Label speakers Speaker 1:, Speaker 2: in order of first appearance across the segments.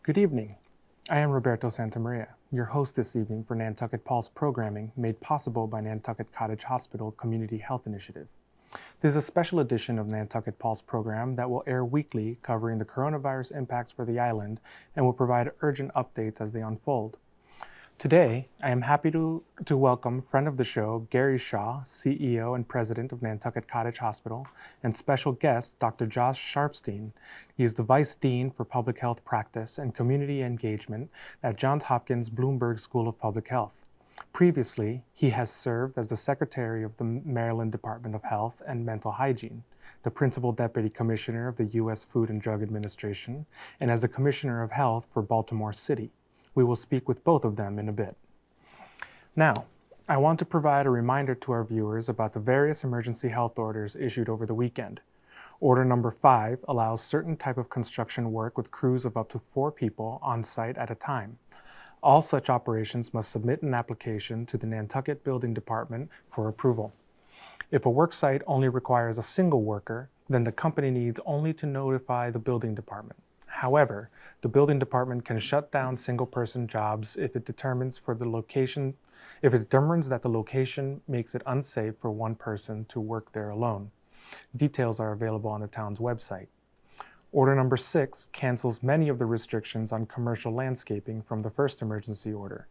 Speaker 1: Good evening. I am Roberto Santamaria, your host this evening for Nantucket Pulse programming made possible by Nantucket Cottage Hospital Community Health Initiative. This is a special edition of Nantucket Pulse program that will air weekly, covering the coronavirus impacts for the island and will provide urgent updates as they unfold. Today, I am happy to welcome friend of the show, Gary Shaw, CEO and President of Nantucket Cottage Hospital, and special guest, Dr. Josh Sharfstein. He is the Vice Dean for Public Health Practice and Community Engagement at Johns Hopkins Bloomberg School of Public Health. Previously, he has served as the Secretary of the Maryland Department of Health and Mental Hygiene, the Principal Deputy Commissioner of the U.S. Food and Drug Administration, and as the Commissioner of Health for Baltimore City. We will speak with both of them in a bit. Now, I want to provide a reminder to our viewers about the various emergency health orders issued over the weekend. Order number 5 allows certain type of construction work with crews of up to 4 people on site at a time. All such operations must submit an application to the Nantucket Building Department for approval. If a work site only requires a single worker, then the company needs only to notify the building department. However, the building department can shut down single-person jobs if it determines that the location makes it unsafe for one person to work there alone. Details are available on the town's website. Order number 6 cancels many of the restrictions on commercial landscaping from the first emergency order.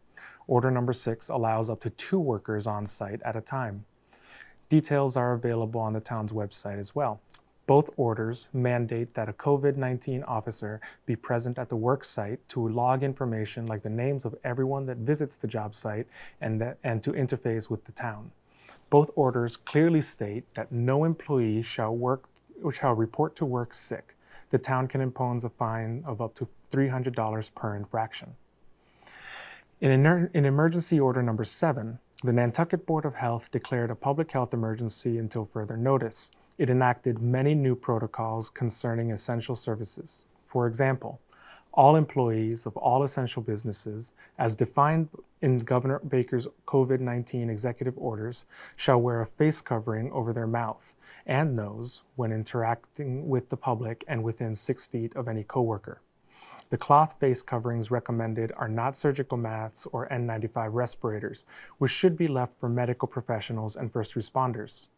Speaker 1: Order number 6 allows up to 2 workers on site at a time. Details are available on the town's website as well. Both orders mandate that a COVID-19 officer be present at the work site to log information like the names of everyone that visits the job site and to interface with the town. Both orders clearly state that no employee shall report to work sick. The town can impose a fine of up to $300 per infraction. In emergency order number 7, the Nantucket Board of Health declared a public health emergency until further notice. It enacted many new protocols concerning essential services. For example, all employees of all essential businesses, as defined in Governor Baker's COVID-19 executive orders, shall wear a face covering over their mouth and nose when interacting with the public and within 6 feet of any coworker. The cloth face coverings recommended are not surgical masks or N95 respirators, which should be left for medical professionals and first responders.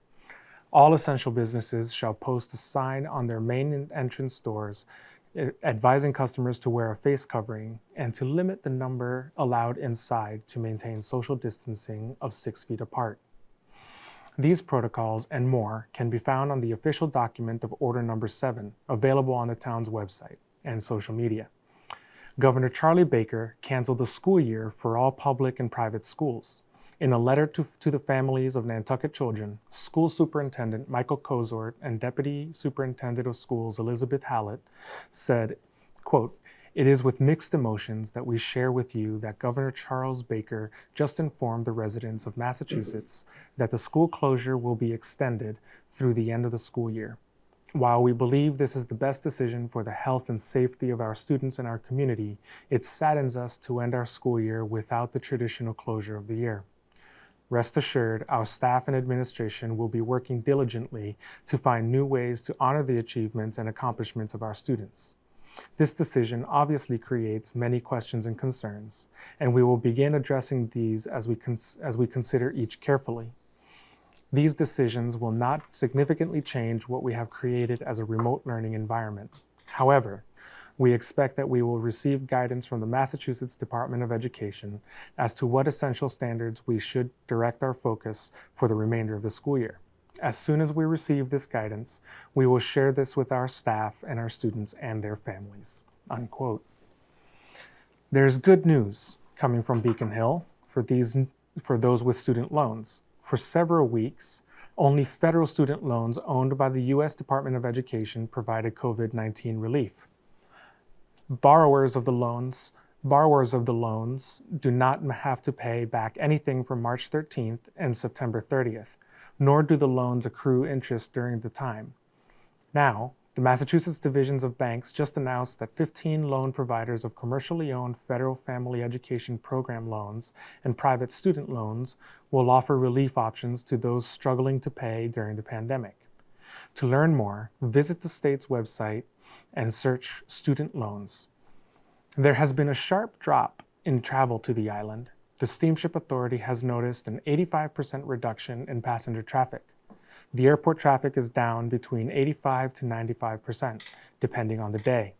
Speaker 1: All essential businesses shall post a sign on their main entrance doors advising customers to wear a face covering and to limit the number allowed inside to maintain social distancing of 6 feet apart. These protocols and more can be found on the official document of Order Number 7, available on the town's website and social media. Governor Charlie Baker canceled the school year for all public and private schools. In a letter to the families of Nantucket children, School Superintendent Michael Kozort and Deputy Superintendent of Schools Elizabeth Hallett said, quote, "It is with mixed emotions that we share with you that Governor Charles Baker just informed the residents of Massachusetts that the school closure will be extended through the end of the school year. While we believe this is the best decision for the health and safety of our students and our community, it saddens us to end our school year without the traditional closure of the year. Rest assured, our staff and administration will be working diligently to find new ways to honor the achievements and accomplishments of our students. This decision obviously creates many questions and concerns, and we will begin addressing these as we consider each carefully. These decisions will not significantly change what we have created as a remote learning environment. However, we expect that we will receive guidance from the Massachusetts Department of Education as to what essential standards we should direct our focus for the remainder of the school year. As soon as we receive this guidance, we will share this with our staff and our students and their families." Unquote. There's good news coming from Beacon Hill for those with student loans. For several weeks, only federal student loans owned by the U.S. Department of Education provided COVID-19 relief. Borrowers of the loans do not have to pay back anything from March 13th and September 30th, nor do the loans accrue interest during the time. Now, the Massachusetts Divisions of Banks just announced that 15 loan providers of commercially owned federal family education program loans and private student loans will offer relief options to those struggling to pay during the pandemic. To learn more, visit the state's website and search student loans. There has been a sharp drop in travel to the island. The Steamship Authority has noticed an 85% reduction in passenger traffic. The airport traffic is down between 85 to 95%, depending on the day.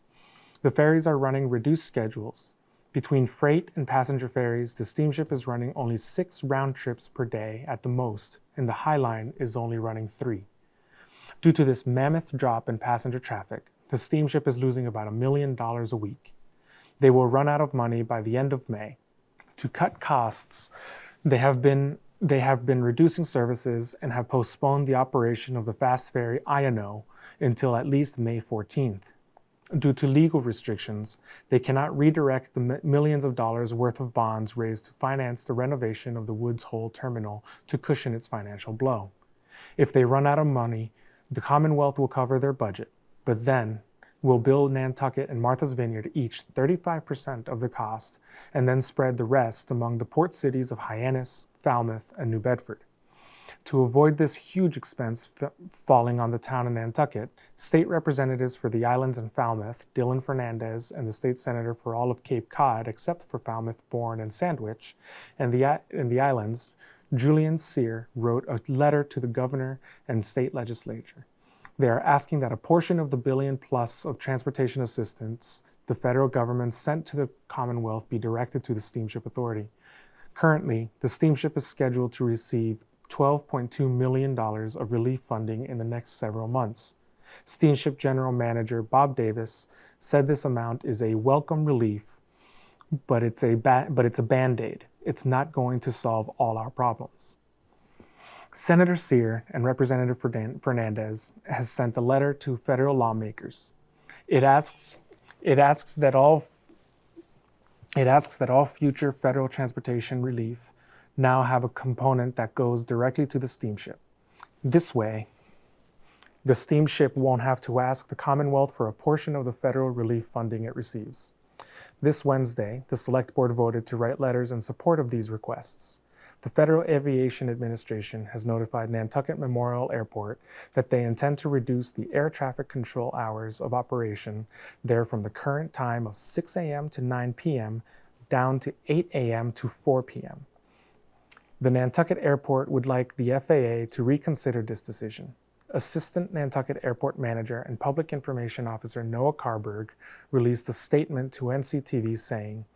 Speaker 1: The ferries are running reduced schedules. Between freight and passenger ferries, the steamship is running only 6 round trips per day at the most, and the High Line is only running 3. Due to this mammoth drop in passenger traffic, the steamship is losing about $1 million a week. They will run out of money by the end of May. To cut costs, they have been reducing services and have postponed the operation of the fast ferry INO until at least May 14th. Due to legal restrictions, they cannot redirect the millions of dollars worth of bonds raised to finance the renovation of the Woods Hole terminal to cushion its financial blow. If they run out of money, the Commonwealth will cover their budget, but then will bill Nantucket and Martha's Vineyard each 35% of the cost and then spread the rest among the port cities of Hyannis, Falmouth, and New Bedford. To avoid this huge expense falling on the town of Nantucket, state representatives for the islands and Falmouth, Dylan Fernandez, and the state senator for all of Cape Cod, except for Falmouth, Bourne, and Sandwich, and the islands, Julian Sear, wrote a letter to the governor and state legislature. They are asking that a portion of the $1 billion plus of transportation assistance the federal government sent to the Commonwealth be directed to the Steamship Authority. Currently, the steamship is scheduled to receive $12.2 million of relief funding in the next several months. Steamship General Manager Bob Davis said this amount is a welcome relief, but it's a Band-Aid. It's not going to solve all our problems. Senator Sear and Representative Fernandez has sent a letter to federal lawmakers. It asks that all future federal transportation relief now have a component that goes directly to the steamship. This way, the steamship won't have to ask the Commonwealth for a portion of the federal relief funding it receives. This Wednesday, the Select Board voted to write letters in support of these requests. The Federal Aviation Administration has notified Nantucket Memorial Airport that they intend to reduce the air traffic control hours of operation there from the current time of 6 a.m. to 9 p.m. down to 8 a.m. to 4 p.m. The Nantucket Airport would like the FAA to reconsider this decision. Assistant Nantucket Airport Manager and Public Information Officer Noah Carberg released a statement to NCTV saying,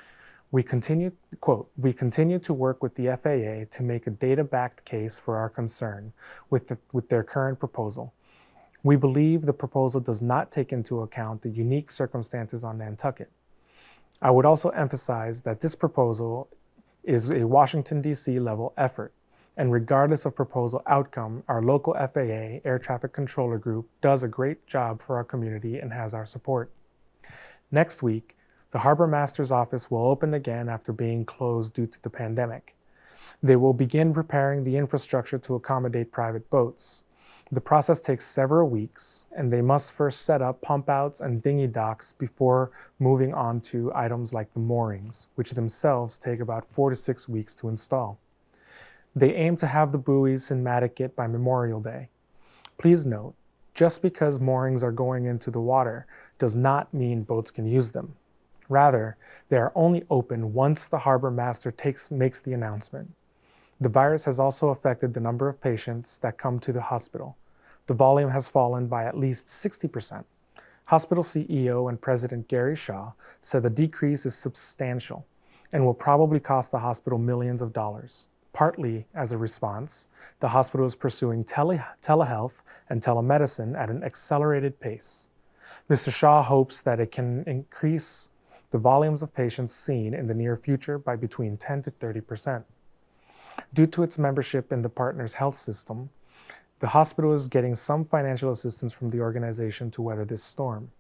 Speaker 1: we continue to work with the FAA to make a data-backed case for our concern with their current proposal. We believe the proposal does not take into account the unique circumstances on Nantucket. I would also emphasize that this proposal is a Washington, D.C. level effort, and regardless of proposal outcome, our local FAA Air Traffic Controller Group does a great job for our community and has our support. Next week, the Harbor Master's office will open again after being closed due to the pandemic. They will begin preparing the infrastructure to accommodate private boats. The process takes several weeks, and they must first set up pump outs and dinghy docks before moving on to items like the moorings, which themselves take about 4 to 6 weeks to install. They aim to have the buoys in Nantucket by Memorial Day. Please note, just because moorings are going into the water does not mean boats can use them. Rather, they are only open once the harbor master makes the announcement. The virus has also affected the number of patients that come to the hospital. The volume has fallen by at least 60%. Hospital CEO and President Gary Shaw said the decrease is substantial and will probably cost the hospital millions of dollars. Partly as a response, the hospital is pursuing telehealth and telemedicine at an accelerated pace. Mr. Shaw hopes that it can increase the volumes of patients seen in the near future by between 10 to 30%. Due to its membership in the partner's health system, the hospital is getting some financial assistance from the organization to weather this storm.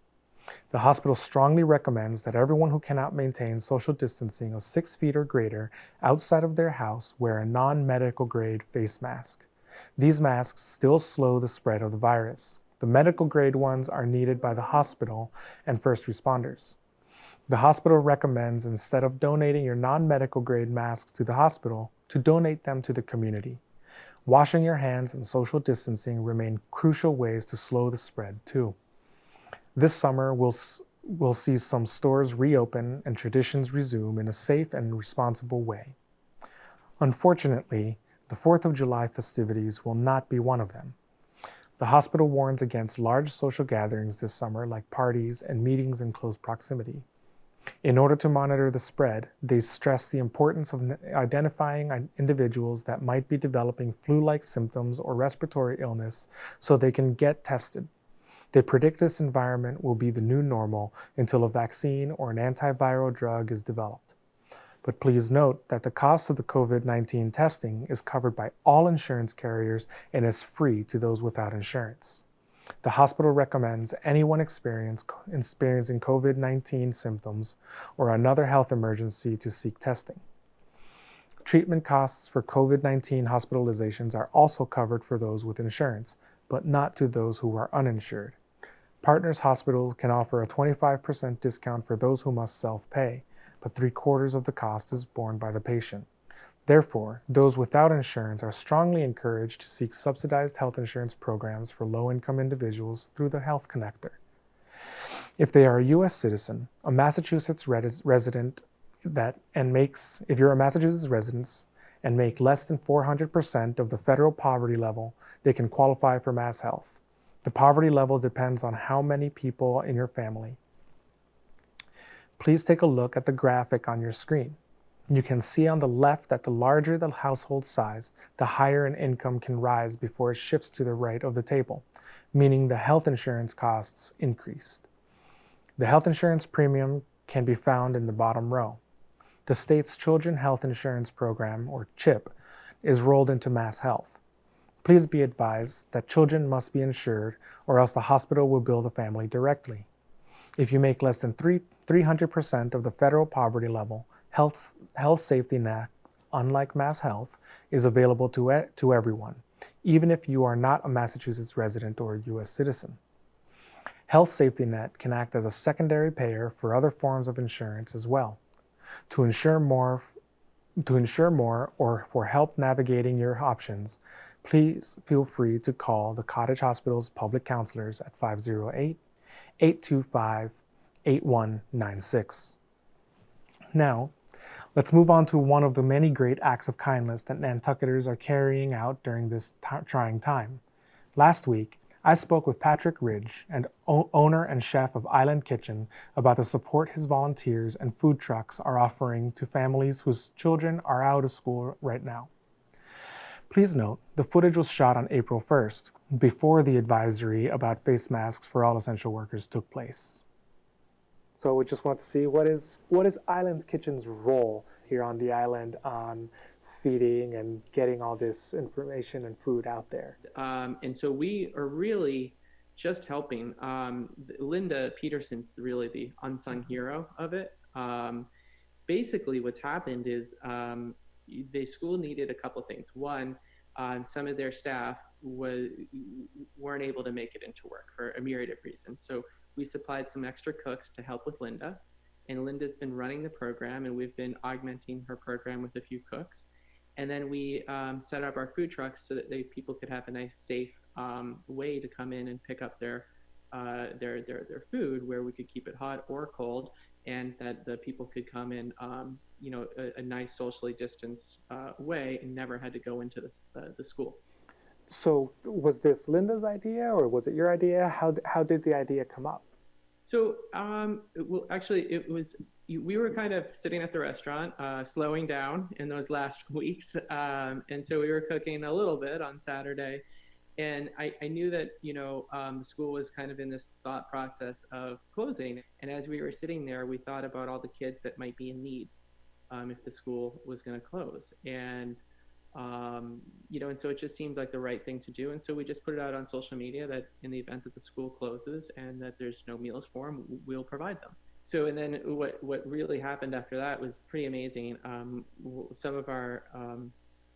Speaker 1: The hospital strongly recommends that everyone who cannot maintain social distancing of 6 feet or greater outside of their house wear a non-medical grade face mask. These masks still slow the spread of the virus. The medical grade ones are needed by the hospital and first responders. The hospital recommends, instead of donating your non-medical grade masks to the hospital, to donate them to the community. Washing your hands and social distancing remain crucial ways to slow the spread, too. This summer, we'll see some stores reopen and traditions resume in a safe and responsible way. Unfortunately, the 4th of July festivities will not be one of them. The hospital warns against large social gatherings this summer, like parties and meetings in close proximity. In order to monitor the spread, they stress the importance of identifying individuals that might be developing flu-like symptoms or respiratory illness so they can get tested. They predict this environment will be the new normal until a vaccine or an antiviral drug is developed. But please note that the cost of the COVID-19 testing is covered by all insurance carriers and is free to those without insurance. The hospital recommends anyone experiencing COVID-19 symptoms or another health emergency to seek testing. Treatment costs for COVID-19 hospitalizations are also covered for those with insurance, but not to those who are uninsured. Partners Hospital can offer a 25% discount for those who must self-pay, but 3/4 of the cost is borne by the patient. Therefore, those without insurance are strongly encouraged to seek subsidized health insurance programs for low-income individuals through the Health Connector. If they are a U.S. citizen, a Massachusetts resident if you're a Massachusetts resident and make less than 400% of the federal poverty level, they can qualify for Mass Health. The poverty level depends on how many people in your family. Please take a look at the graphic on your screen. You can see on the left that the larger the household size, the higher an income can rise before it shifts to the right of the table, meaning the health insurance costs increased. The health insurance premium can be found in the bottom row. The state's Children's Health Insurance Program, or CHIP, is rolled into Mass Health. Please be advised that children must be insured or else the hospital will bill the family directly. If you make less than 300% of the federal poverty level, Health Safety Net, unlike Mass Health, is available to everyone, even if you are not a Massachusetts resident or a U.S. citizen. Health Safety Net can act as a secondary payer for other forms of insurance as well. To insure more or for help navigating your options, please feel free to call the Cottage Hospital's public counselors at 508-825-8196. Now, let's move on to one of the many great acts of kindness that Nantucketers are carrying out during this trying time. Last week, I spoke with Patrick Ridge, owner and chef of Island Kitchen, about the support his volunteers and food trucks are offering to families whose children are out of school right now. Please note, the footage was shot on April 1st, before the advisory about face masks for all essential workers took place. So we just want to see what is Island Kitchen's role here on the island on feeding and getting all this information and food out there.
Speaker 2: And so we are really just helping. Linda Peterson's really the unsung hero of it. Basically what's happened is the school needed a couple things. One, some of their staff weren't able to make it into work for a myriad of reasons. So we supplied some extra cooks to help with Linda, and Linda's been running the program, and we've been augmenting her program with a few cooks. And then we set up our food trucks so that people could have a nice, safe way to come in and pick up their food, where we could keep it hot or cold, and that the people could come in, a nice socially distanced way, and never had to go into the school.
Speaker 1: So was this Linda's idea, or was it your idea? How did the idea come up?
Speaker 2: So, well, actually, we were kind of sitting at the restaurant, slowing down in those last weeks. And so we were cooking a little bit on Saturday. And I knew that, the school was kind of in this thought process of closing. And as we were sitting there, we thought about all the kids that might be in need if the school was going to close. And and so it just seemed like the right thing to do. And so we just put it out on social media that in the event that the school closes and that there's no meals for them, we'll provide them. So, and then what really happened after that was pretty amazing. Some of our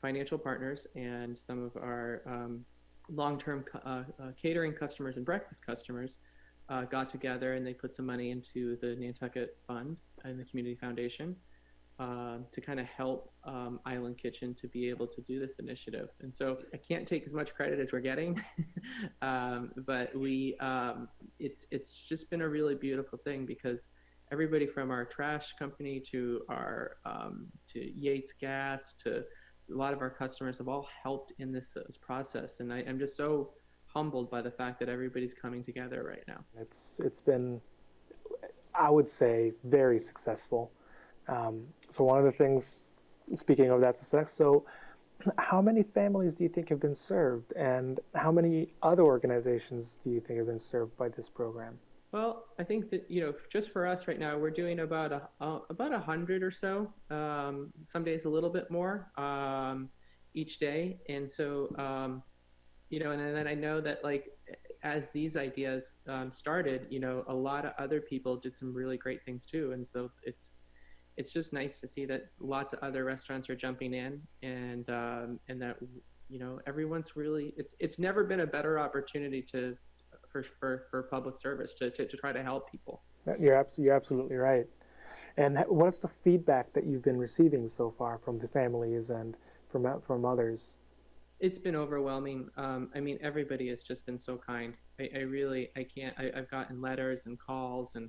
Speaker 2: financial partners and some of our long-term catering customers and breakfast customers got together, and they put some money into the Nantucket Fund and the Community Foundation. to kind of help Island Kitchen to be able to do this initiative. And so I can't take as much credit as we're getting, but it's just been a really beautiful thing, because everybody from our trash company to our to Yates Gas to a lot of our customers have all helped in this process, and I'm just so humbled by the fact that everybody's coming together right now.
Speaker 1: It's been, I would say, very successful. So one of the things, speaking of that success, so how many families do you think have been served, and how many other organizations do you think have been served by this program?
Speaker 2: Well, I think that, just for us right now, we're doing about 100 or so. Some days a little bit more each day, and so and then I know that, like, as these ideas started, a lot of other people did some really great things too, and so it's just nice to see that lots of other restaurants are jumping in, and that everyone's really, it's never been a better opportunity for public service to try to help people.
Speaker 1: You're absolutely right. And what's the feedback that you've been receiving so far from the families and from others?
Speaker 2: It's been overwhelming. I mean, everybody has just been so kind. I've gotten letters and calls, and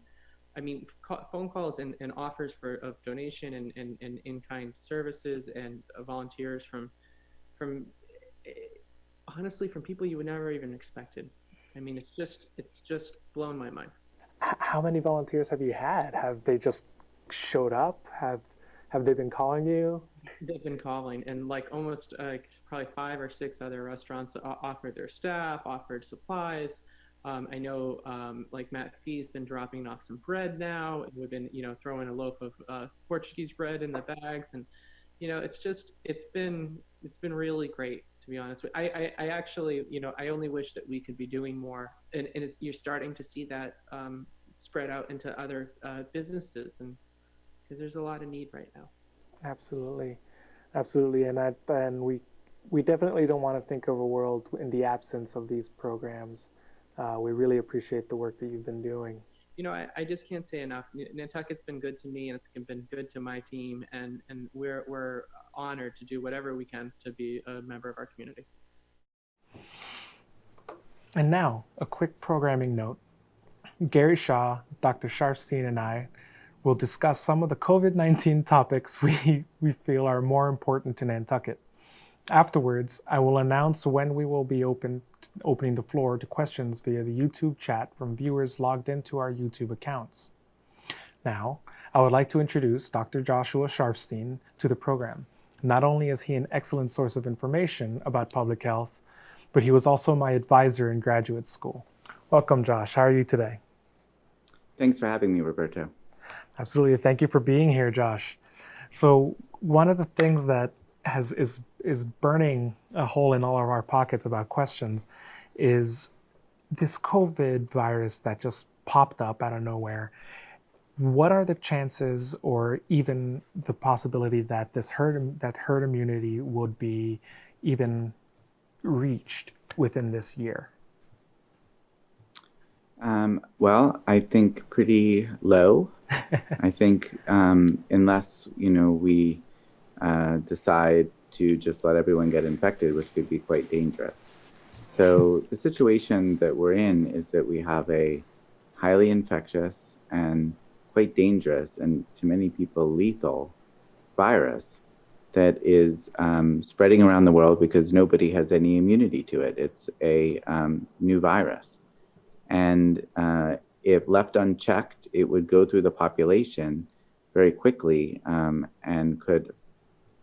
Speaker 2: I mean, phone calls and offers of donation and in-kind services and volunteers from honestly, from people you would never even expected. I mean, it's just blown my mind.
Speaker 1: How many volunteers have you had? Have they just showed up? Have they been calling you?
Speaker 2: They've been calling, and like almost probably 5 or 6 other restaurants offered their staff, offered supplies. I know like Matt Fee's been dropping off some bread now. We've been throwing a loaf of Portuguese bread in the bags, and it's been really great, to be honest. I actually I only wish that we could be doing more, and you're starting to see that spread out into other businesses, and because there's a lot of need right now.
Speaker 1: Absolutely, and we definitely don't want to think of a world in the absence of these programs. We really appreciate the work that you've been doing.
Speaker 2: I just can't say enough. Nantucket's been good to me, and it's been good to my team, and we're honored to do whatever we can to be a member of our community.
Speaker 1: And now, a quick programming note. Gary Shaw, Dr. Sharfstein, and I will discuss some of the COVID-19 topics we feel are more important to Nantucket. Afterwards, I will announce when we will be opening the floor to questions via the YouTube chat from viewers logged into our YouTube accounts. Now, I would like to introduce Dr. Joshua Sharfstein to the program. Not only is he an excellent source of information about public health, but he was also my advisor in graduate school. Welcome, Josh. How are you today?
Speaker 3: Thanks for having me, Roberto.
Speaker 1: Absolutely. Thank you for being here, Josh. So one of the things that is burning a hole in all of our pockets about questions is this COVID virus that just popped up out of nowhere. What are the chances, or even the possibility, that herd immunity would be even reached within this year?
Speaker 3: Well, I think pretty low. I think unless we decide to just let everyone get infected, which could be quite dangerous. So the situation that we're in is that we have a highly infectious and quite dangerous, and to many people lethal, virus that is spreading around the world because nobody has any immunity to it. It's a new virus. And if left unchecked, it would go through the population very quickly and could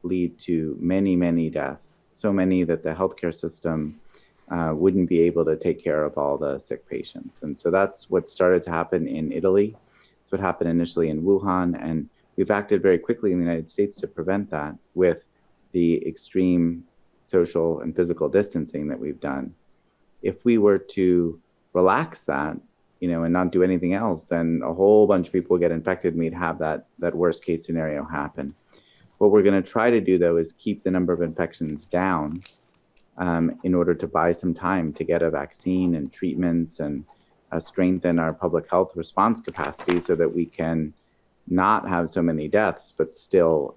Speaker 3: lead to many, many deaths, so many that the healthcare system wouldn't be able to take care of all the sick patients. And so that's what started to happen in Italy. It's what happened initially in Wuhan, and we've acted very quickly in the United States to prevent that with the extreme social and physical distancing that we've done. If we were to relax that, and not do anything else, then a whole bunch of people would get infected, and we'd have that worst case scenario happen. What we're going to try to do, though, is keep the number of infections down in order to buy some time to get a vaccine and treatments and strengthen our public health response capacity so that we can not have so many deaths, but still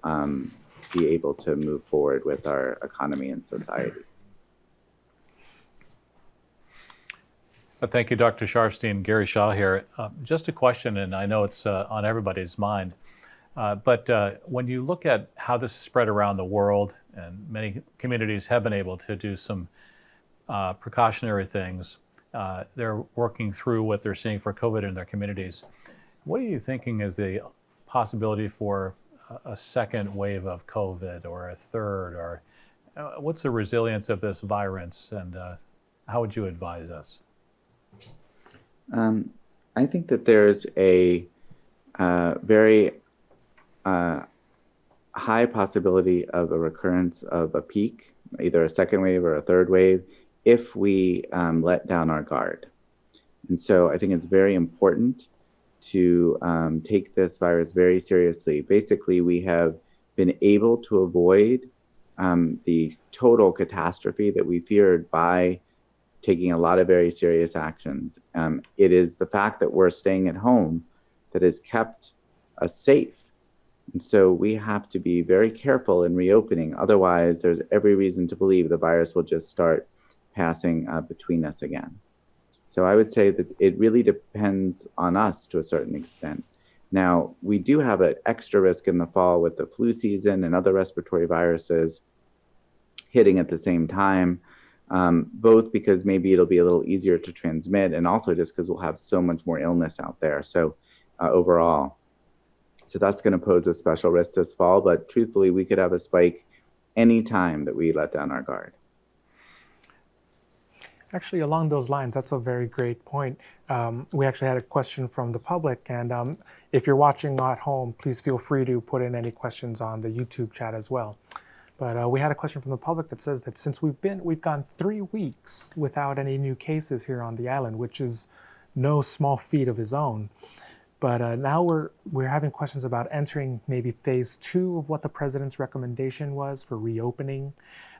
Speaker 3: be able to move forward with our economy and society.
Speaker 4: Thank you, Dr. Sharfstein. Gary Shaw here. Just a question, and I know it's on everybody's mind, but when you look at how this is spread around the world, and many communities have been able to do some precautionary things, they're working through what they're seeing for COVID in their communities. What are you thinking is the possibility for a second wave of COVID or a third, or what's the resilience of this virus, and how would you advise us?
Speaker 3: I think that there's a very high possibility of a recurrence of a peak, either a second wave or a third wave, if we let down our guard. And so I think it's very important to take this virus very seriously. Basically, we have been able to avoid the total catastrophe that we feared by taking a lot of very serious actions. It is the fact that we're staying at home that has kept us safe. And so we have to be very careful in reopening. Otherwise, there's every reason to believe the virus will just start passing between us again. So I would say that it really depends on us to a certain extent. Now, we do have an extra risk in the fall with the flu season and other respiratory viruses hitting at the same time. Both because maybe it'll be a little easier to transmit, and also just because we'll have so much more illness out there. So overall, so that's going to pose a special risk this fall. But truthfully, we could have a spike any time that we let down our guard.
Speaker 1: Actually, along those lines, that's a very great point. We actually had a question from the public, and if you're watching at home, please feel free to put in any questions on the YouTube chat as well. But we had a question from the public that says that since we've gone 3 weeks without any new cases here on the island, which is no small feat of his own. But now we're having questions about entering maybe phase 2 of what the president's recommendation was for reopening.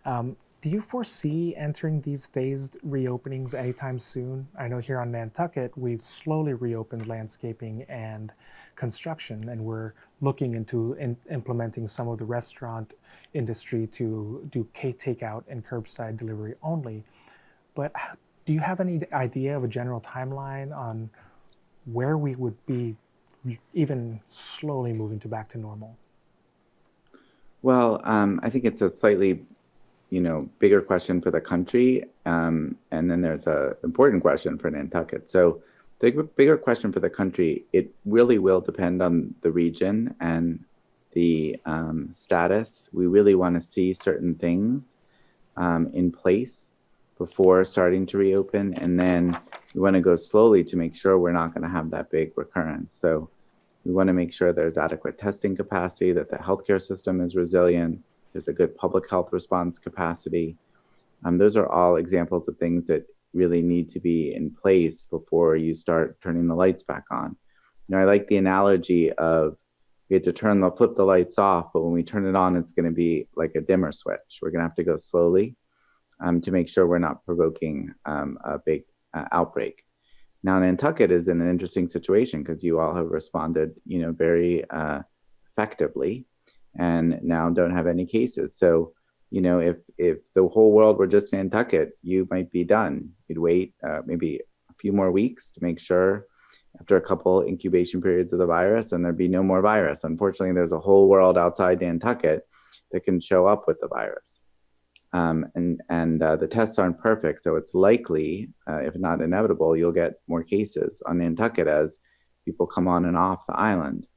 Speaker 1: Do you foresee entering these phased reopenings anytime soon? I know here on Nantucket, we've slowly reopened landscaping and construction, and we're looking into implementing some of the restaurant industry to do takeout and curbside delivery only. But do you have any idea of a general timeline on where we would be even slowly moving back to normal?
Speaker 3: Well, I think it's a slightly bigger question for the country. And then there's an important question for Nantucket. So the bigger question for the country, it really will depend on the region and the status. We really want to see certain things in place before starting to reopen. And then we want to go slowly to make sure we're not going to have that big recurrence. So we want to make sure there's adequate testing capacity, that the healthcare system is resilient, there's a good public health response capacity. Those are all examples of things that really need to be in place before you start turning the lights back on. I like the analogy of we had to flip the lights off, but when we turn it on, it's going to be like a dimmer switch. We're going to have to go slowly to make sure we're not provoking a big outbreak. Now, Nantucket is in an interesting situation because you all have responded, very effectively, and now don't have any cases. So, if the whole world were just Nantucket, you might be done. You'd wait maybe a few more weeks to make sure after a couple incubation periods of the virus, and there'd be no more virus. Unfortunately, there's a whole world outside Nantucket that can show up with the virus. And the tests aren't perfect, so it's likely, if not inevitable, you'll get more cases on Nantucket as people come on and off the island.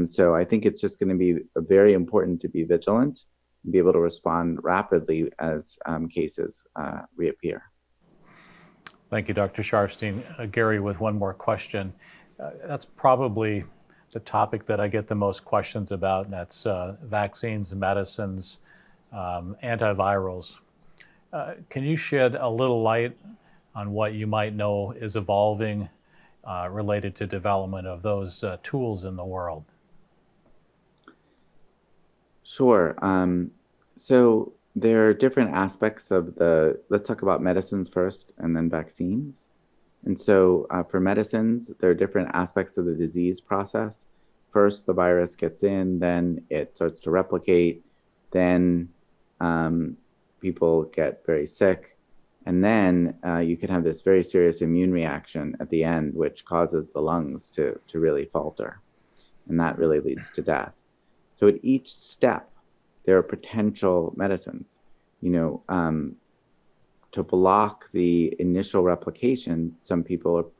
Speaker 3: So I think it's just going to be very important to be vigilant and be able to respond rapidly as cases reappear.
Speaker 4: Thank you, Dr. Sharfstein. Gary, with one more question. That's probably the topic that I get the most questions about, and that's vaccines, medicines, antivirals. Can you shed a little light on what you might know is evolving related to development of those tools in the world?
Speaker 3: Sure. So there are different aspects of let's talk about medicines first and then vaccines. And so for medicines, there are different aspects of the disease process. first the virus gets in, then it starts to replicate, then people get very sick, and then you can have this very serious immune reaction at the end, which causes the lungs to really falter, and that really leads to death. So at each step, there are potential medicines. To block the initial replication, some people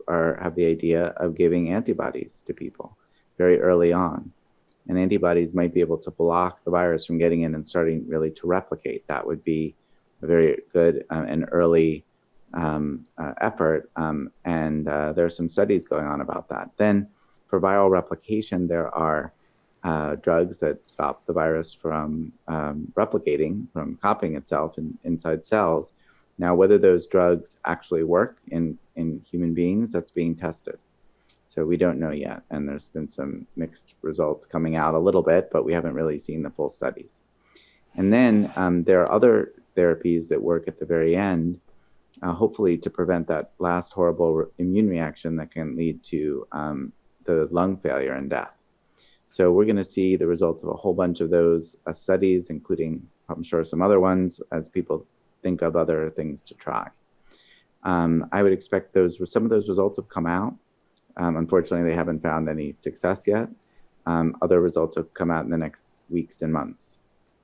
Speaker 3: have the idea of giving antibodies to people very early on. And antibodies might be able to block the virus from getting in and starting really to replicate. That would be a very good and early effort. And there are some studies going on about that. Then for viral replication, there are drugs that stop the virus from replicating, from copying itself inside cells. Now, whether those drugs actually work in human beings, that's being tested. So we don't know yet. And there's been some mixed results coming out a little bit, but we haven't really seen the full studies. And then there are other therapies that work at the very end, hopefully to prevent that last horrible immune reaction that can lead to the lung failure and death. So we're going to see the results of a whole bunch of those studies, including, I'm sure, some other ones as people think of other things to try. I would expect some of those results have come out. Unfortunately, they haven't found any success yet. Other results have come out in the next weeks and months.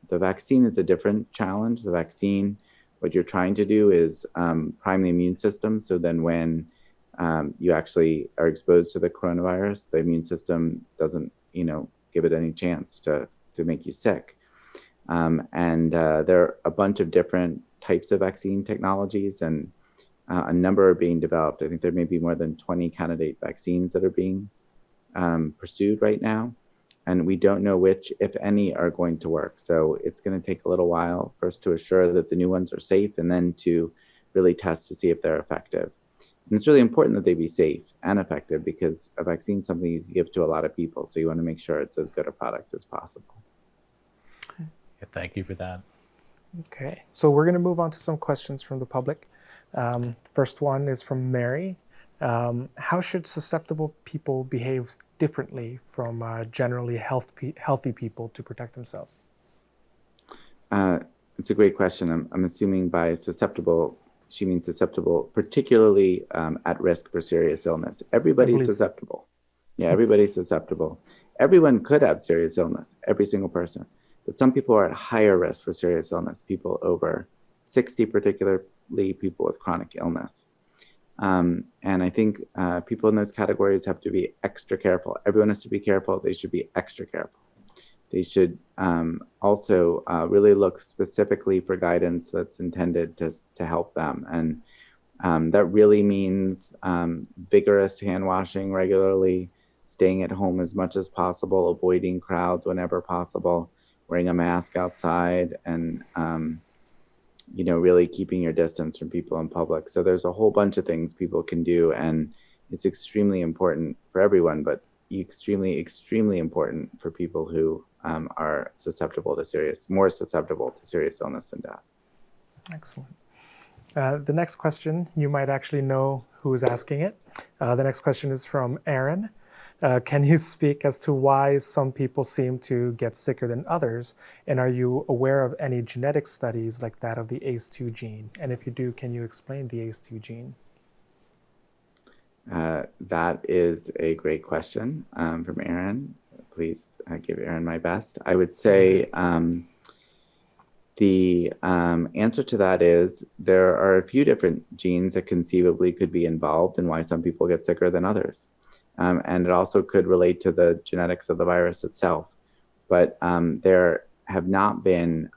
Speaker 3: The vaccine is a different challenge. The vaccine, what you're trying to do is prime the immune system. So then when you actually are exposed to the coronavirus, the immune system doesn't, give it any chance to make you sick. And there are a bunch of different types of vaccine technologies, and a number are being developed. I think there may be more than 20 candidate vaccines that are being pursued right now. And we don't know which, if any, are going to work. So it's going to take a little while first to assure that the new ones are safe, and then to really test to see if they're effective. And it's really important that they be safe and effective, because a vaccine is something you give to a lot of people. So you want to make sure it's as good a product as possible.
Speaker 4: Yeah, thank you for that.
Speaker 1: Okay, so we're going to move on to some questions from the public. First one is from Mary. How should susceptible people behave differently from generally healthy people to protect themselves?
Speaker 3: It's a great question. I'm assuming by susceptible, she means susceptible, particularly at risk for serious illness. Everybody's susceptible. Yeah, everybody's susceptible. Everyone could have serious illness, every single person. But some people are at higher risk for serious illness, people over 60, particularly people with chronic illness. And I think people in those categories have to be extra careful. Everyone has to be careful. They should be extra careful. They should also really look specifically for guidance that's intended to help them. And that really means vigorous hand washing regularly, staying at home as much as possible, avoiding crowds whenever possible, wearing a mask outside, and really keeping your distance from people in public. So there's a whole bunch of things people can do, and it's extremely important for everyone, but extremely, extremely important for people who are more susceptible to serious illness and death.
Speaker 1: Excellent. The next question, you might actually know who is asking it. The next question is from Aaron. Can you speak as to why some people seem to get sicker than others? And are you aware of any genetic studies like that of the ACE2 gene? And if you do, can you explain the ACE2 gene?
Speaker 3: That is a great question from Aaron. Please give Aaron my best. I would say the answer to that is there are a few different genes that conceivably could be involved in why some people get sicker than others. And it also could relate to the genetics of the virus itself. But there have not been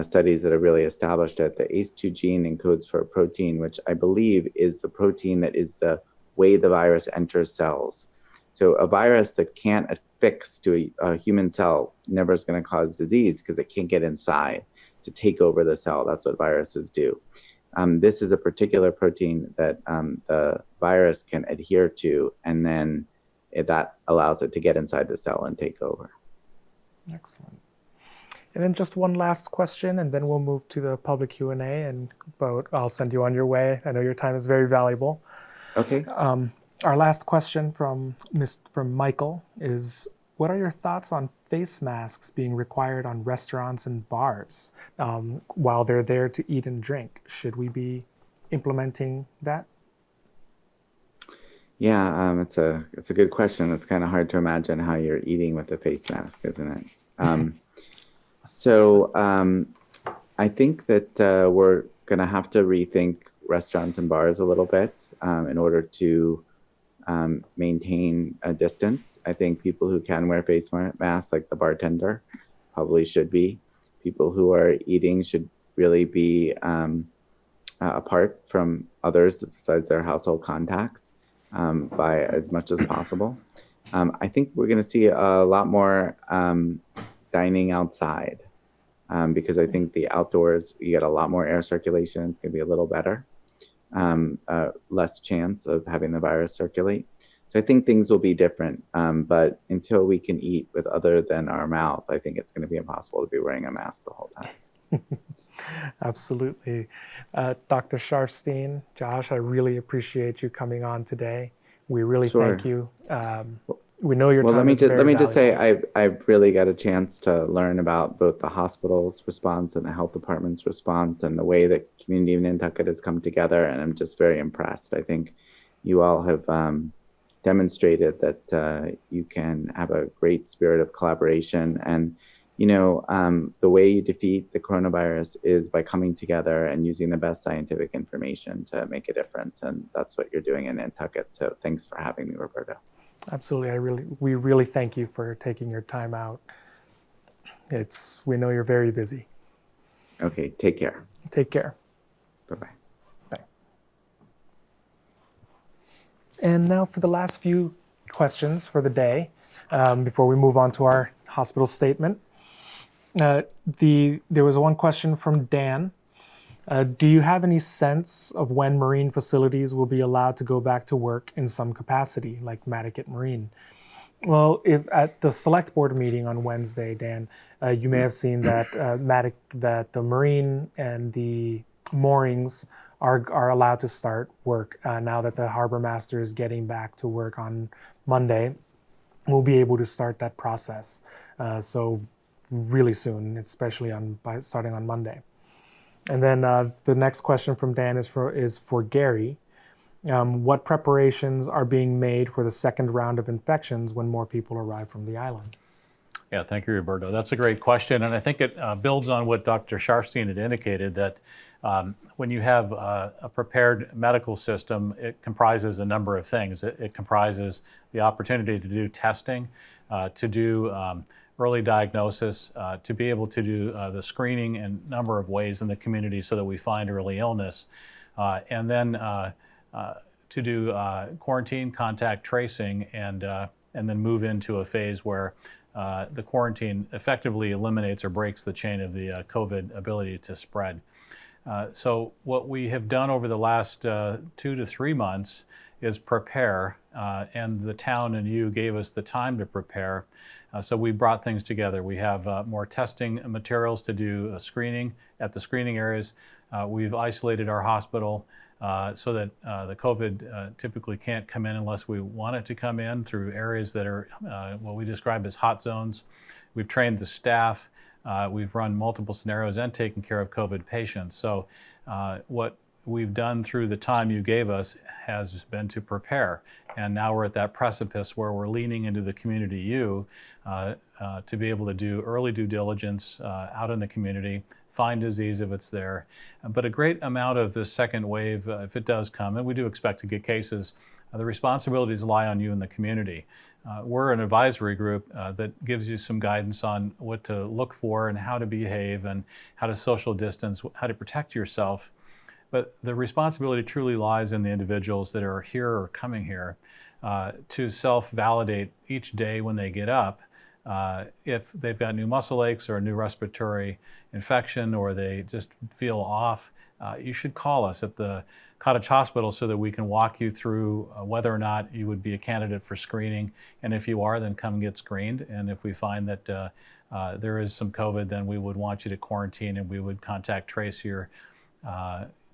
Speaker 3: studies that have really established it. The ACE2 gene encodes for a protein, which I believe is the protein that is the way the virus enters cells. So a virus that can't affix to a human cell never is going to cause disease because it can't get inside to take over the cell. That's what viruses do. This is a particular protein that the virus can adhere to, and then that allows it to get inside the cell and take over.
Speaker 1: Excellent. And then just one last question, and then we'll move to the public Q&A, and I'll send you on your way. I know your time is very valuable.
Speaker 3: Okay.
Speaker 1: Our last question from Michael is, what are your thoughts on face masks being required on restaurants and bars while they're there to eat and drink? Should we be implementing that?
Speaker 3: Yeah, it's a good question. It's kind of hard to imagine how you're eating with a face mask, isn't it? I think that we're going to have to rethink restaurants and bars a little bit in order to maintain a distance. I think people who can wear face masks, like the bartender, probably should be. People who are eating should really be apart from others besides their household contacts by as much as possible. I think we're going to see a lot more dining outside because I think the outdoors, you get a lot more air circulation. It's going to be a little better. Less chance of having the virus circulate. So I think things will be different. But until we can eat with other than our mouth, I think it's going to be impossible to be wearing a mask the whole time.
Speaker 1: Absolutely. Dr. Sharfstein, Josh, I really appreciate you coming on today. We really thank you. We know your time is very
Speaker 3: let me just say
Speaker 1: valuable.
Speaker 3: I've really got a chance to learn about both the hospital's response and the health department's response and the way that community of Nantucket has come together, and I'm just very impressed. I think you all have demonstrated that you can have a great spirit of collaboration, and the way you defeat the coronavirus is by coming together and using the best scientific information to make a difference, and that's what you're doing in Nantucket. So thanks for having me, Roberto.
Speaker 1: Absolutely. We really thank you for taking your time out. We know you're very busy.
Speaker 3: Okay, take care.
Speaker 1: Take care.
Speaker 3: Bye-bye.
Speaker 1: Bye. And now for the last few questions for the day, before we move on to our hospital statement. There was one question from Dan. Do you have any sense of when marine facilities will be allowed to go back to work in some capacity, like Nantucket Marine? Well, if at the select board meeting on Wednesday, Dan, you may have seen that that the marine and the moorings are allowed to start work now that the harbor master is getting back to work on Monday. We'll be able to start that process. So really soon, especially starting on Monday. And then the next question from Dan is for Gary. What preparations are being made for the second round of infections when more people arrive from the island?
Speaker 4: Yeah, thank you, Roberto. That's a great question, and I think it builds on what Dr. Sharfstein had indicated, that when you have a prepared medical system, it comprises a number of things. It comprises the opportunity to do testing, to do early diagnosis, to be able to do the screening in a number of ways in the community so that we find early illness, and then to do quarantine, contact tracing, and then move into a phase where the quarantine effectively eliminates or breaks the chain of the COVID ability to spread. So what we have done over the last 2 to 3 months is prepare, and the town and you gave us the time to prepare. So we brought things together. We have more testing materials to do screening at the screening areas. We've isolated our hospital so that the COVID typically can't come in unless we want it to come in through areas that are what we describe as hot zones. We've trained the staff. We've run multiple scenarios and taken care of COVID patients. So what we've done through the time you gave us has been to prepare. And now we're at that precipice where we're leaning into the community to be able to do early due diligence out in the community, find disease if it's there. But a great amount of the second wave, if it does come, and we do expect to get cases, the responsibilities lie on you and the community. We're an advisory group that gives you some guidance on what to look for and how to behave and how to social distance, how to protect yourself. But the responsibility truly lies in the individuals that are here or coming here to self-validate each day when they get up. If they've got new muscle aches or a new respiratory infection or they just feel off, you should call us at the Cottage Hospital so that we can walk you through whether or not you would be a candidate for screening. And if you are, then come get screened. And if we find that there is some COVID, then we would want you to quarantine and we would contact trace your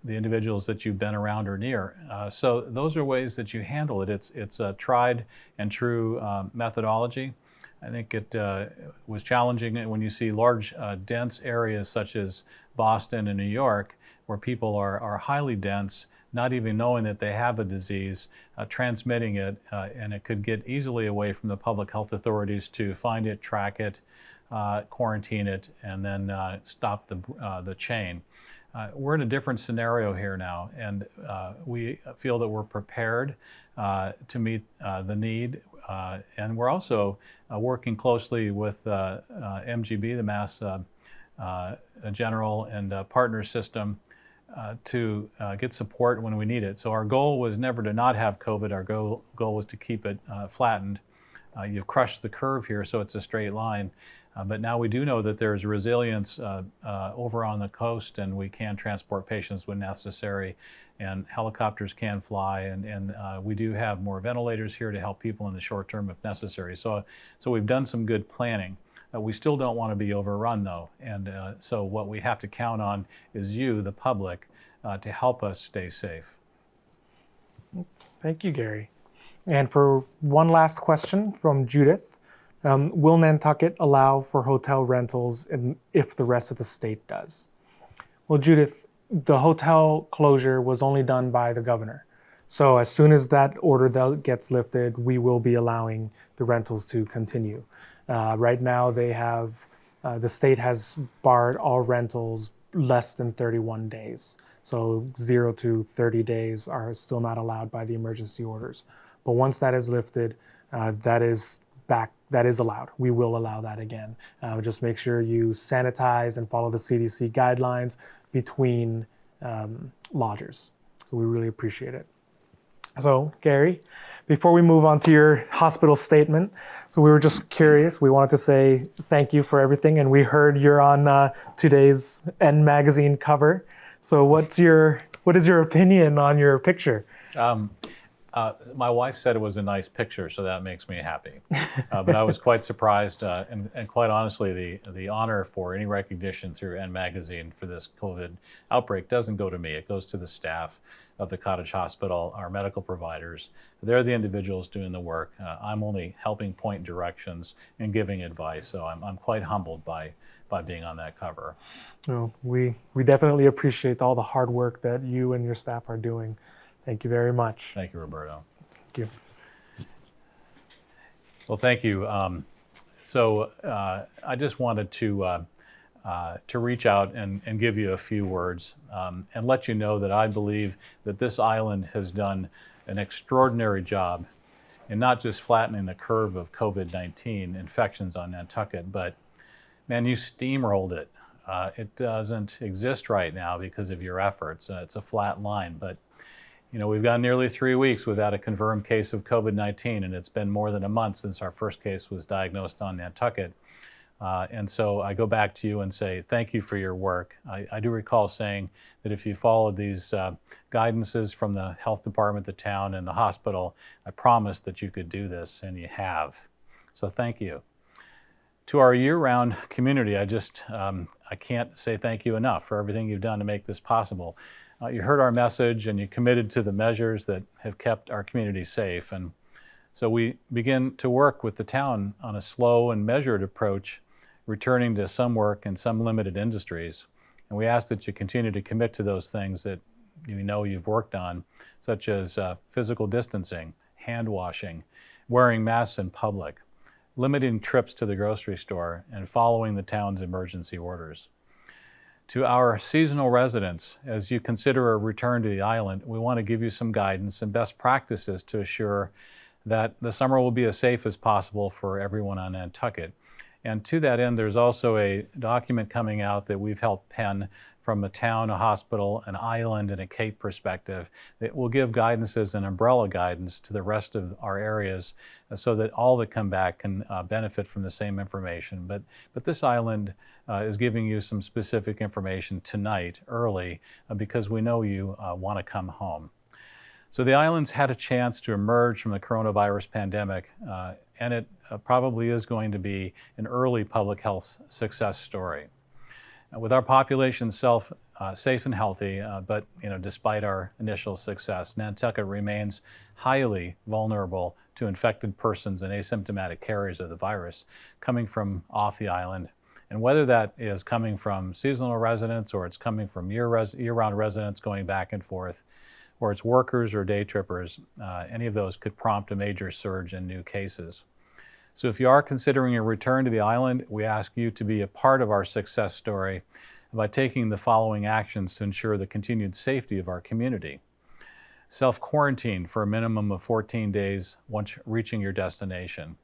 Speaker 4: the individuals that you've been around or near. So those are ways that you handle it. It's a tried and true methodology. I think it was challenging when you see large, dense areas such as Boston and New York, where people are highly dense, not even knowing that they have a disease, transmitting it, and it could get easily away from the public health authorities to find it, track it, quarantine it, and then stop the chain. We're in a different scenario here now, and we feel that we're prepared to meet the need, and we're also working closely with MGB, the Mass General and Partner System, to get support when we need it. So our goal was never to not have COVID. Our goal was to keep it flattened. You've crushed the curve here, so it's a straight line. But now we do know that there's resilience over on the coast, and we can transport patients when necessary, and helicopters can fly, and we do have more ventilators here to help people in the short term if necessary. So we've done some good planning. We still don't want to be overrun, though, and so what we have to count on is you, the public, to help us stay safe.
Speaker 1: Thank you, Gary. And for one last question from Judith. Will Nantucket allow for hotel rentals if the rest of the state does? Well, Judith, the hotel closure was only done by the governor. So as soon as that order gets lifted, we will be allowing the rentals to continue. Right now, the state has barred all rentals less than 31 days. So 0 to 30 days are still not allowed by the emergency orders. But once that is lifted, that is allowed. We will allow that again. Just make sure you sanitize and follow the CDC guidelines between lodgers. So we really appreciate it. So Gary, before we move on to your hospital statement, so we were just curious. We wanted to say thank you for everything, and we heard you're on today's N magazine cover. So what is your opinion on your picture?
Speaker 4: My wife said it was a nice picture, so that makes me happy. But I was quite surprised, and quite honestly, the honor for any recognition through N Magazine for this COVID outbreak doesn't go to me. It goes to the staff of the Cottage Hospital, our medical providers. They're the individuals doing the work. I'm only helping point directions and giving advice, so I'm quite humbled by being on that cover.
Speaker 1: Well, we definitely appreciate all the hard work that you and your staff are doing. Thank you very much.
Speaker 4: Thank you, Roberto.
Speaker 1: Thank you.
Speaker 4: Well, thank you. So I just wanted to reach out and give you a few words and let you know that I believe that this island has done an extraordinary job in not just flattening the curve of COVID-19 infections on Nantucket, but man, you steamrolled it. It doesn't exist right now because of your efforts. It's a flat line, but you know, we've gone nearly 3 weeks without a confirmed case of COVID-19, and it's been more than a month since our first case was diagnosed on Nantucket. And so I go back to you and say, thank you for your work. I do recall saying that if you followed these guidances from the health department, the town, and the hospital, I promised that you could do this, and you have. So thank you. To our year-round community, I can't say thank you enough for everything you've done to make this possible. You heard our message and you committed to the measures that have kept our community safe. And so we begin to work with the town on a slow and measured approach, returning to some work in some limited industries. And we ask that you continue to commit to those things that you know you've worked on, such as physical distancing, hand washing, wearing masks in public, limiting trips to the grocery store, and following the town's emergency orders. To our seasonal residents, as you consider a return to the island, we want to give you some guidance and best practices to assure that the summer will be as safe as possible for everyone on Nantucket. And to that end, there's also a document coming out that we've helped pen from a town, a hospital, an island, and a Cape perspective that will give guidances and umbrella guidance to the rest of our areas so that all that come back can benefit from the same information. But this island is giving you some specific information tonight, early, because we know you want to come home. So the island's had a chance to emerge from the coronavirus pandemic, and it probably is going to be an early public health success story. With our population safe and healthy, but despite our initial success, Nantucket remains highly vulnerable to infected persons and asymptomatic carriers of the virus coming from off the island. And whether that is coming from seasonal residents or it's coming from year-round residents going back and forth, or it's workers or day trippers, any of those could prompt a major surge in new cases. So if you are considering a return to the island, we ask you to be a part of our success story by taking the following actions to ensure the continued safety of our community. Self-quarantine for a minimum of 14 days once reaching your destination.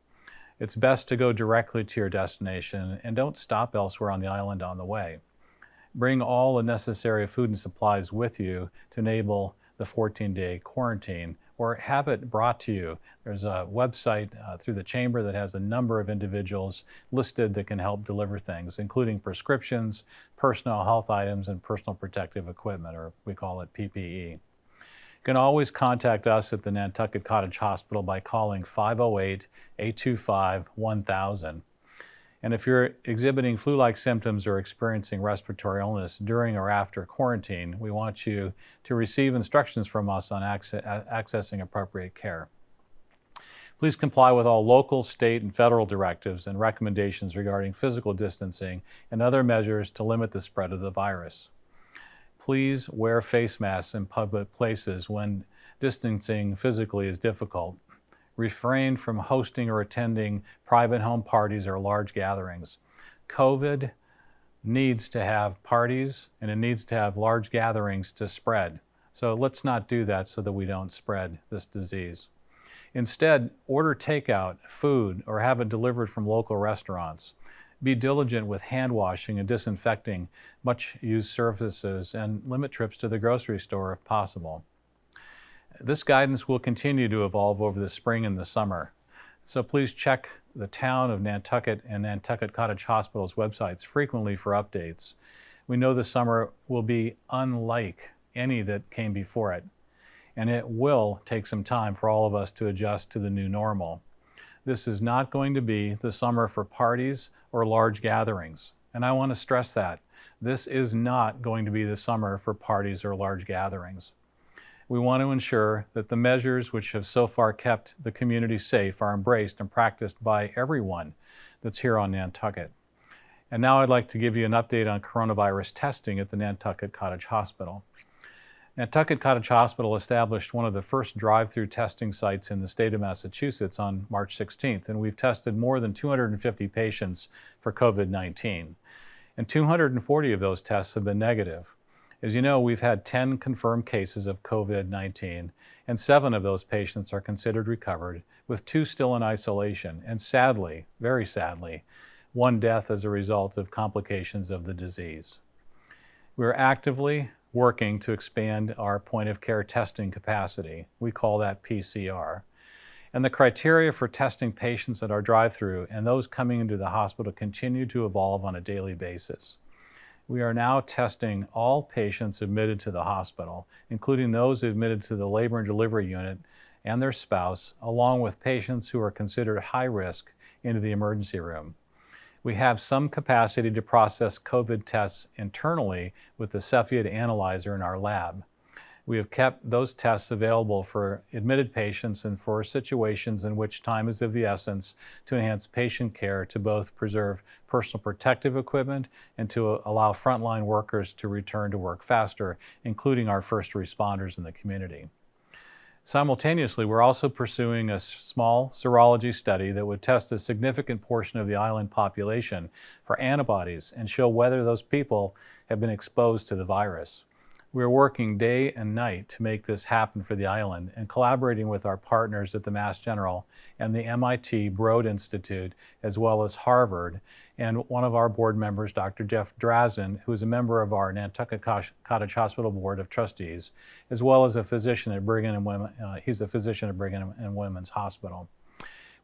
Speaker 4: It's best to go directly to your destination and don't stop elsewhere on the island on the way. Bring all the necessary food and supplies with you to enable the 14-day quarantine, or have it brought to you. There's a website through the Chamber that has a number of individuals listed that can help deliver things, including prescriptions, personal health items, and personal protective equipment, or we call it PPE. You can always contact us at the Nantucket Cottage Hospital by calling 508-825-1000. And if you're exhibiting flu-like symptoms or experiencing respiratory illness during or after quarantine, we want you to receive instructions from us on accessing appropriate care. Please comply with all local, state, and federal directives and recommendations regarding physical distancing and other measures to limit the spread of the virus. Please wear face masks in public places when distancing physically is difficult. Refrain from hosting or attending private home parties or large gatherings. COVID needs to have parties and it needs to have large gatherings to spread. So let's not do that so that we don't spread this disease. Instead, order takeout, food, or have it delivered from local restaurants. Be diligent with hand washing and disinfecting much used surfaces and limit trips to the grocery store if possible. This guidance will continue to evolve over the spring and the summer. So please check the town of Nantucket and Nantucket Cottage Hospital's websites frequently for updates. We know the summer will be unlike any that came before it, and it will take some time for all of us to adjust to the new normal. This is not going to be the summer for parties or large gatherings, and I want to stress that. This is not going to be the summer for parties or large gatherings. We want to ensure that the measures which have so far kept the community safe are embraced and practiced by everyone that's here on Nantucket. And now I'd like to give you an update on coronavirus testing at the Nantucket Cottage Hospital. Nantucket Cottage Hospital established one of the first drive-through testing sites in the state of Massachusetts on March 16th, and we've tested more than 250 patients for COVID-19. And 240 of those tests have been negative. As you know, we've had 10 confirmed cases of COVID-19, and 7 of those patients are considered recovered, with 2 still in isolation, and sadly, very sadly, 1 death as a result of complications of the disease. We're actively working to expand our point-of-care testing capacity. We call that PCR. And the criteria for testing patients at our drive-through and those coming into the hospital continue to evolve on a daily basis. We are now testing all patients admitted to the hospital, including those admitted to the labor and delivery unit and their spouse, along with patients who are considered high risk into the emergency room. We have some capacity to process COVID tests internally with the Cepheid analyzer in our lab. We have kept those tests available for admitted patients and for situations in which time is of the essence to enhance patient care, to both preserve personal protective equipment and to allow frontline workers to return to work faster, including our first responders in the community. Simultaneously, we're also pursuing a small serology study that would test a significant portion of the island population for antibodies and show whether those people have been exposed to the virus. We're working day and night to make this happen for the island and collaborating with our partners at the Mass General and the MIT Broad Institute, as well as Harvard, and one of our board members, Dr. Jeff Drazen, who is a member of our Nantucket Cottage Hospital Board of Trustees, as well as a physician at Brigham and Women's Hospital.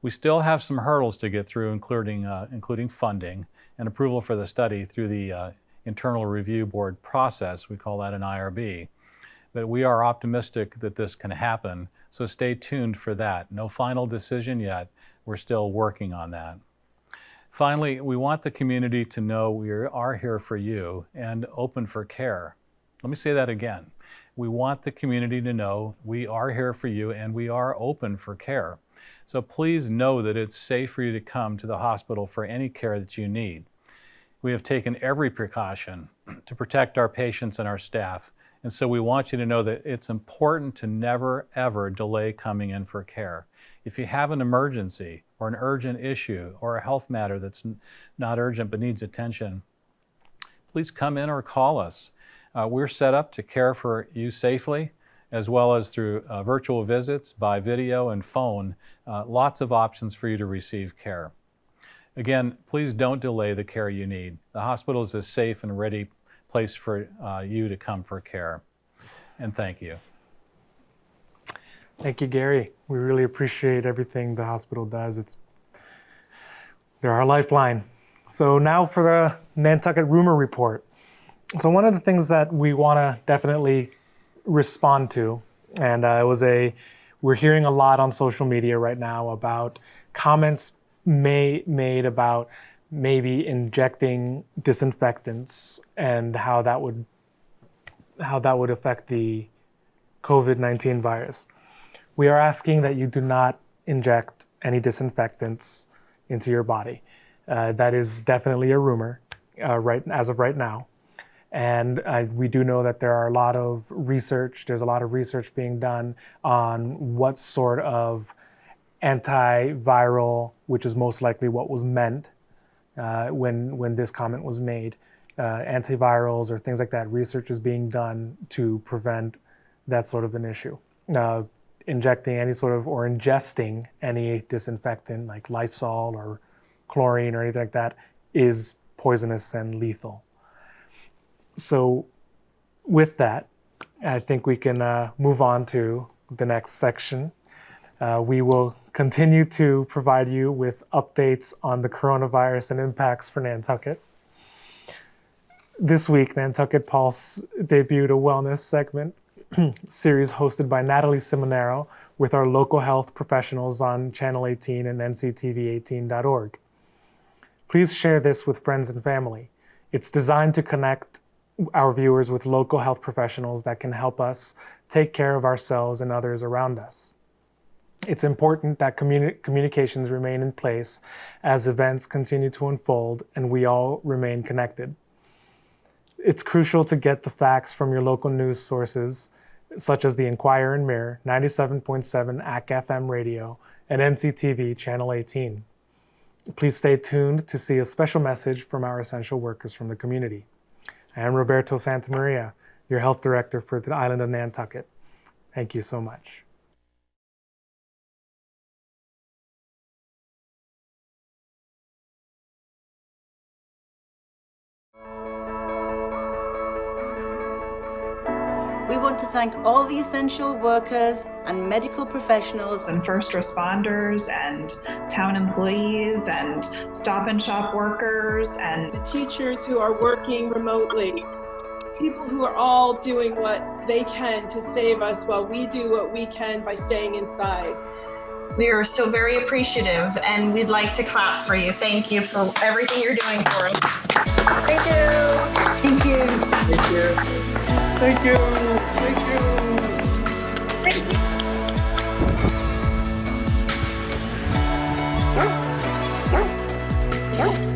Speaker 4: We still have some hurdles to get through, including funding and approval for the study through the internal review board process. We call that an IRB. But we are optimistic that this can happen, so stay tuned for that. No final decision yet. We're still working on that. Finally, we want the community to know we are here for you and open for care. Let me say that again. We want the community to know we are here for you and we are open for care. So please know that it's safe for you to come to the hospital for any care that you need. We have taken every precaution to protect our patients and our staff. And so we want you to know that it's important to never, ever delay coming in for care. If you have an emergency or an urgent issue or a health matter that's not urgent but needs attention, please come in or call us. We're set up to care for you safely, as well as through virtual visits, by video and phone. Lots of options for you to receive care. Again, please don't delay the care you need. The hospital is a safe and ready place for you to come for care. And thank you.
Speaker 1: Thank you, Gary. We really appreciate everything the hospital does. They're our lifeline. So now for the Nantucket rumor report. So one of the things that we want to definitely respond to, and we're hearing a lot on social media right now about comments made about maybe injecting disinfectants and how that would affect the COVID-19 virus. We are asking that you do not inject any disinfectants into your body. That is definitely a rumor as of right now. And we do know that there's a lot of research being done on what sort of antiviral, which is most likely what was meant when this comment was made, antivirals or things like that. Research is being done to prevent that sort of an issue. Injecting any sort of, or ingesting any disinfectant like Lysol or chlorine or anything like that is poisonous and lethal. So with that, I think we can move on to the next section. We will continue to provide you with updates on the coronavirus and impacts for Nantucket. This week, Nantucket Pulse debuted a wellness segment series hosted by Natalie Simonero with our local health professionals on Channel 18 and nctv18.org. Please share this with friends and family. It's designed to connect our viewers with local health professionals that can help us take care of ourselves and others around us. It's important that communications remain in place as events continue to unfold and we all remain connected. It's crucial to get the facts from your local news sources, such as the Inquirer and Mirror, 97.7 AC FM radio, and NCTV Channel 18. Please stay tuned to see a special message from our essential workers from the community. I am Roberto Santamaria, your health director for the island of Nantucket. Thank you so much.
Speaker 5: We want to thank all the essential workers and medical professionals
Speaker 6: and first responders and town employees and Stop and Shop workers and
Speaker 7: the teachers who are working remotely, people who are all doing what they can to save us while we do what we can by staying inside.
Speaker 8: We are so very appreciative and we'd like to clap for you. Thank you for everything you're doing for us.
Speaker 7: Thank you.
Speaker 8: Thank you.
Speaker 1: Thank you. Thank you. Thank you.
Speaker 8: Thank you.